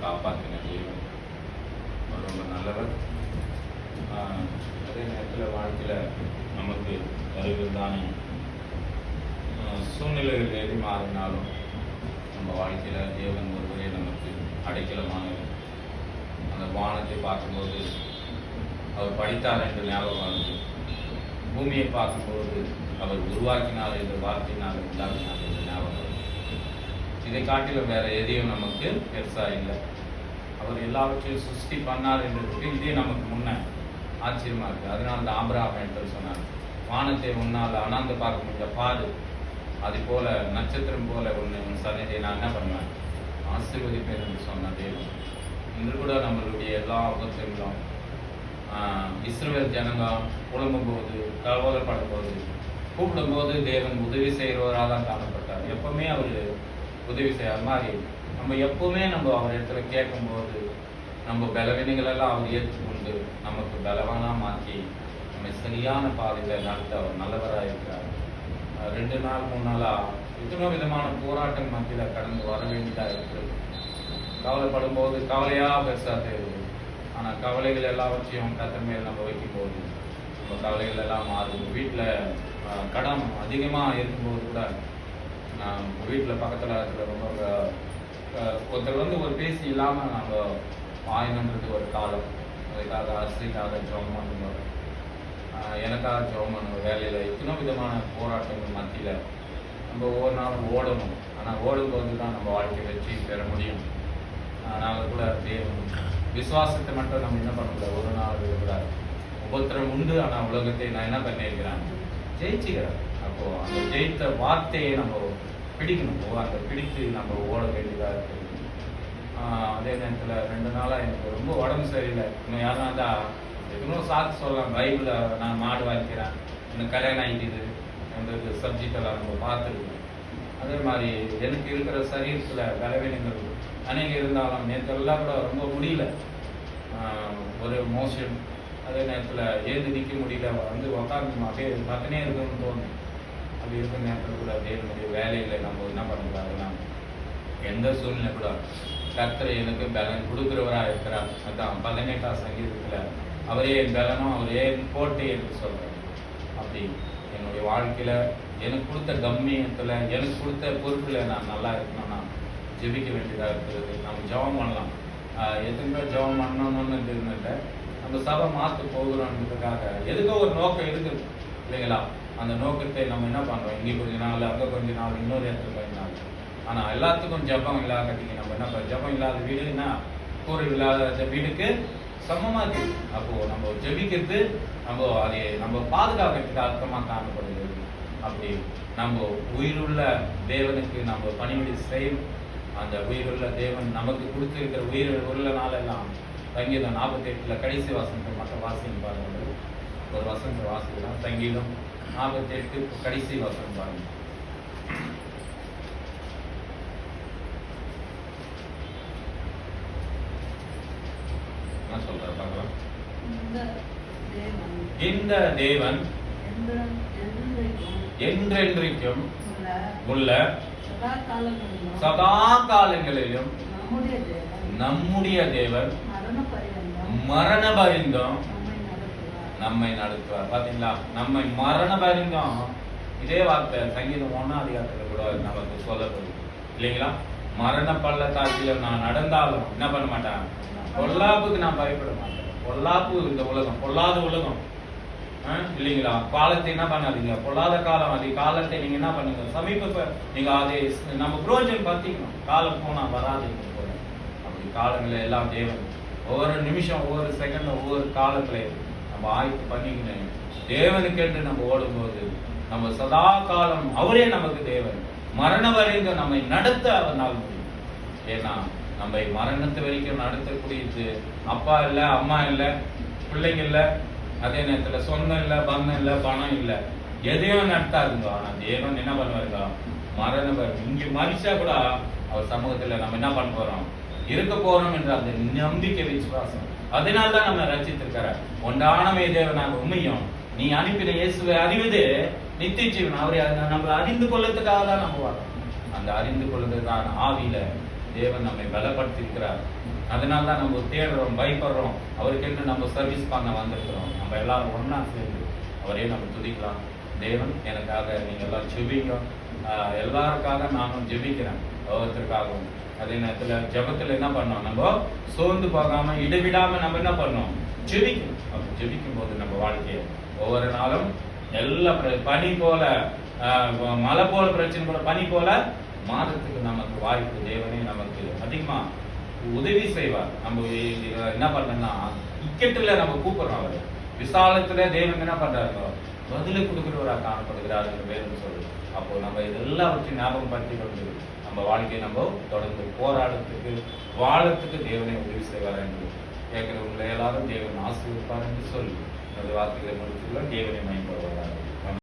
காப்பாற்றின தேவன் ரொம்ப நல்லவர். அதே நேரத்தில் வாழ்க்கையில் நமக்கு வருவதானே சூழ்நிலைகள் எது மாறினாலும் நம்ம வாழ்க்கையில் தேவன் ஒருவரே நமக்கு அடைக்கலமானவர். அந்த வானத்தை பார்க்கும்போது அவர் படித்தார் என்று ஞாபகம் வருது. பூமியை பார்க்கும்போது அவர் உருவாக்கினார் என்று வார்த்தையினால் உண்டாக்கினார் என்று ஞாபகம் வருது. இதை காட்டிலும் வேற எதையும் நமக்கு பெருசா இல்லை. அவர் எல்லாவற்றையும் சிருஷ்டி பண்ணார் என்றதுக்கு இதே நமக்கு முன்ன ஆச்சரியமா இருக்கு. அதனால தான் ஆபிரகாம் என்று சொன்னார், வானத்தை உன்னால் அண்ணாந்து பார்க்க முடிஞ்ச பாரு, அது போல நட்சத்திரம் போல உன் சன்னதியை நான் என்ன பண்ணுவேன், ஆசீர்வதிப்பேன் என்று சொன்ன தேவன் இன்று கூட நம்மளுடைய எல்லா உபத்திரங்களும் இஸ்ரவேல் ஜனங்க புலம்பும் போது, கவலைப்படும் போது, கூப்பிடும்போது தேவன் உதவி செய்கிறவராக தான் காணப்பட்டார். எப்பவுமே அவர் உதவி செய்யாத மாதிரி நம்ம எப்பவுமே நம்ம அவர் இடத்துல கேட்கும்போது நம்ம பலவீனங்களெல்லாம் அவர் ஏற்றுக்கொண்டு நமக்கு பலவானா மாற்றி நம்ம சரியான பாதையில் நடத்த அவர் நல்லவராக இருக்கிறார். 2 நாள் 3 நாளா எத்தனோ விதமான போராட்டம் மத்தியில் கடந்து வர வேண்டியதாக இருக்கிறது. கவலைப்படும் போது கவலையா பெருசா தெரியுது. ஆனால் கவலைகள் எல்லாவற்றையும் கர்த்தர் மேல் நம்ம வைக்கும்போது நம்ம கவலைகள் எல்லாம் மாறுது. வீட்டில் கடன் அதிகமாக இருக்கும்போது கூட நான் வீட்டில் பக்கத்தில் இருக்கிற ரொம்ப ஒருத்தர் ஒரு பேசி இல்லாமல் நம்ம ஆயணுன்றது ஒரு காலம். அதுக்காக அரிசிக்காக ஜெபம் பண்ணுவோம், எனக்காக ஜெபம் பண்ணுவோம். வேலையில் எத்தனோ விதமான போராட்டங்கள் மத்தியில் நம்ம ஒவ்வொரு நாளும் ஓடணும். ஆனால் ஓடும்போது தான் நம்ம வாழ்க்கை வெற்றி பெற முடியும். நாங்கள் கூட விசுவாசத்தை மட்டும் நம்ம என்ன பண்ணக்கூடாது, ஒரு நாள் விடக்கூடாது. உபத்திரம் உண்டு, ஆனால் உலகத்தை நான் என்ன பண்ணியிருக்கிறேன், ஜெயிச்சுக்கிறேன். அப்போது அந்த ஜெயித்த வார்த்தையை நம்ம பிடிக்கணும். அந்த பிடித்து நம்ம ஓட வேண்டியதாக இருக்குது. அதே நேரத்தில் 2 நாளாக எனக்கு ரொம்ப உடம்பு சரியில்லை. இன்னும் யாரும் தான் எதுவும் சாக்கு சொல்லலாம், பைபிளில் நான் மாடு வாங்கிக்கிறேன், இன்னும் கல்யாணம் ஆகிக்குது என்ற சப்ஜெக்டெல்லாம் நம்ம பார்த்துருக்கோம். அதே மாதிரி எனக்கு இருக்கிற சரீரத்தில் பலவீனங்கள் அநேக இருந்தாலும் நேற்றெல்லாம் கூட ரொம்ப முடியல, ஒரு மோஷன். அதே நேரத்தில் ஏந்து நிற்க முடியல, உட்காந்து அப்படியே பக்கனே இருக்கணும்னு தோணும். அப்படி இருக்கிற நேரத்தில் கூட தேவனுடைய வேலையில் நம்ம என்ன பண்ணக்கூடாதுன்னா, எந்த சூழ்நிலை கூட கர்த்தர் எனக்கு பலன் கொடுக்குறவராக இருக்கிறார். அதான் 18ஆம் சங்கீதத்தில் அவரே என் பலனும் அவரே என் கோட்டை என்று சொல்கிறார். அப்படி என்னுடைய வாழ்க்கையில் எனக்கு கொடுத்த கம்மியத்தில் எனக்கு கொடுத்த பொறுப்பில் நான் நல்லா இருக்கணும்னா ஜெபிக்க வேண்டியதாக இருக்கிறது. நம்ம ஜெபம் பண்ணலாம். எத்தனை பேர் ஜெபம் பண்ணணும்னு இருந்துட்டு நம்ம சபை மாற்ற போகிறோன்றதுக்காக எதுக்கோ ஒரு நோக்கம் இருக்குது இல்லைங்களா? அந்த நோக்கத்தை நம்ம என்ன பண்ணுறோம், இங்கே கொஞ்ச நாள், அங்கே கொஞ்ச நாள், இன்னொரு இடத்துல கொஞ்ச நாள். ஆனால் எல்லாத்துக்கும் ஜபம் இல்லாத கட்டிங்க நம்ம என்ன பண்ணுறோம், ஜபம் இல்லாத வீடுன்னா கூரை இல்லாத வீடுக்கு சமமாக இருக்குது. அப்போது நம்ம ஜெபிக்கிறது நம்ம அதை நம்ம பாதுகாக்கிறதுக்கு அர்த்தமாக காணப்படுகிறது. அப்படி நம்ம உயிருள்ள தேவனுக்கு நம்ம பணிவிடை செய்யும். அந்த உயிருள்ள தேவன் நமக்கு கொடுத்திருக்கிற உள்ள நாளெல்லாம் சங்கீதம் 48 கடைசி வசனத்தை மட்டும் வாசின்னு பாருங்கள். ஒரு வசனத்தை வாசிக்கலாம். சங்கீதம் 48 கடைசி வசனம் பாருங்க. என்ன சொல்ற பார்க்கலாம். இந்த தேவன் என்றென்றைக்கும் உள்ள சதா காலங்களிலும் நம்முடைய தேவன் மரண பரிந்தும் நம்மை நடத்துவார். பாத்தீங்களா, நம்மை மரண பரிந்தும். இதே வார்த்தை சங்கீதம் 1ஆம் அதிகாரத்தில் கூட நமக்கு சொல்லப்படுது இல்லைங்களா? மரண பள்ளத்தாக்கில நான் நடந்தாலும் என்ன பண்ண மாட்டேன், பொல்லாப்புக்கு நான் பயப்பட மாட்டேன். பொல்லாப்பு இந்த உலகம், பொல்லாத உலகம் இல்லைங்களா? காலத்தை என்ன பண்ணாதீங்க, பொல்லாத காலம். அது காலத்தை நீங்க என்ன பண்ணுங்க, சமீப நீங்க அதை நம்ம புரோஜனம் பார்த்திக்கணும். காலம் போனா வராதுங்க போல. அப்படி காலங்களை எல்லாம் தேவன் ஒவ்வொரு நிமிஷம், ஒவ்வொரு செகண்ட், ஒவ்வொரு காலத்துல நம்ம ஆய்வு பண்ணிக்கணும். தேவனுக்கு என்று நம்ம ஓடும்போது நம்ம சதா காலம் அவரே நமக்கு தேவன். மரண வரைக்கும் நம்மை நடத்த அவனால் முடியும். ஏன்னா நம்ம மரணத்து வரைக்கும் நடத்தக்கூடியது அப்பா இல்லை, அம்மா இல்லை, பிள்ளைங்க இல்லை, அதே நேரத்தில் சொந்தம் இல்லை, பந்தம் இல்லை, பணம் இல்லை, எதையும் நடத்தாதுங்க. ஆனா தேவன் என்ன பண்ணுவாருங்க, மரண இங்க மனுஷா கூட அவர் சமூகத்துல நம்ம என்ன பண்ண போறோம், இருக்க போறோம் என்ற அந்த நம்பிக்கை விசுவாசம். அதனால்தான் நம்ம ரசித்திருக்கிறார். ஒன்றானமே தேவனாக உண்மையும் நீ அனுப்பின இயேசுவை அறிவது நித்திய ஜீவன். அவரை நம்ம அறிந்து கொள்ளத்துக்காக தான் நம்ம வரோம். அந்த அறிந்து கொள்வதற்கான ஆவியில தேவன் நம்மை பலப்படுத்தி இருக்கிறார். அதனால தான் நம்ம தேடுறோம், பயப்படுறோம். அவருக்கென்று நம்ம சர்வீஸ் பண்ண வந்திருக்கிறோம். நம்ம எல்லாரும் ஒன்றா சேர்ந்து அவரே நம்ம துதிக்கலாம். தேவன் எனக்காக நீங்கள் எல்லாம் ஜெபிங்க. எல்லாருக்காக நானும் ஜெபிக்கிறேன், ஒவ்வொருத்தருக்காகவும். அதே நேரத்தில் ஜெபத்தில் என்ன பண்ணோம், நம்ம சோர்ந்து போகாம இடைவிடாம நம்ம என்ன பண்ணோம், ஜெபிக்கணும். அப்போ ஜெபிக்கும் போது நம்ம வாழ்க்கையை ஒவ்வொரு நாளும் எல்லா பனி போல, மழை போல பிரச்சனை போல, பனி போல மாதத்துக்கு நமக்கு வாய்ப்பு தேவனே நமக்கு அதிகமா உதவி செய்வார். நம்ம என்ன பண்ணோம்னா, இக்கட்டுல நம்ம கூப்பிடுறோம். அவர் விசாலத்துல தேவன் என்ன பண்றாரோ பதிலை கொடுக்கிறவராக காணப்படுகிறார் என்று வேதம் சொல்லுது. அப்போ நம்ம இதெல்லாவற்றையும் ஞாபகப்படுத்தி கொண்டு நம்ம வாழ்க்கையை நம்ம தொடர்ந்து போராட்டத்துக்கு வாழத்துக்கு தேவனை உதவி செய்வார் என்று கேட்கிறவங்களை எல்லாரும் தேவன் ஆசீர்வதிப்பார் என்று சொல்லி அந்த வார்த்தைகளை முடித்துள்ள தேவனை மயப்படுவார்.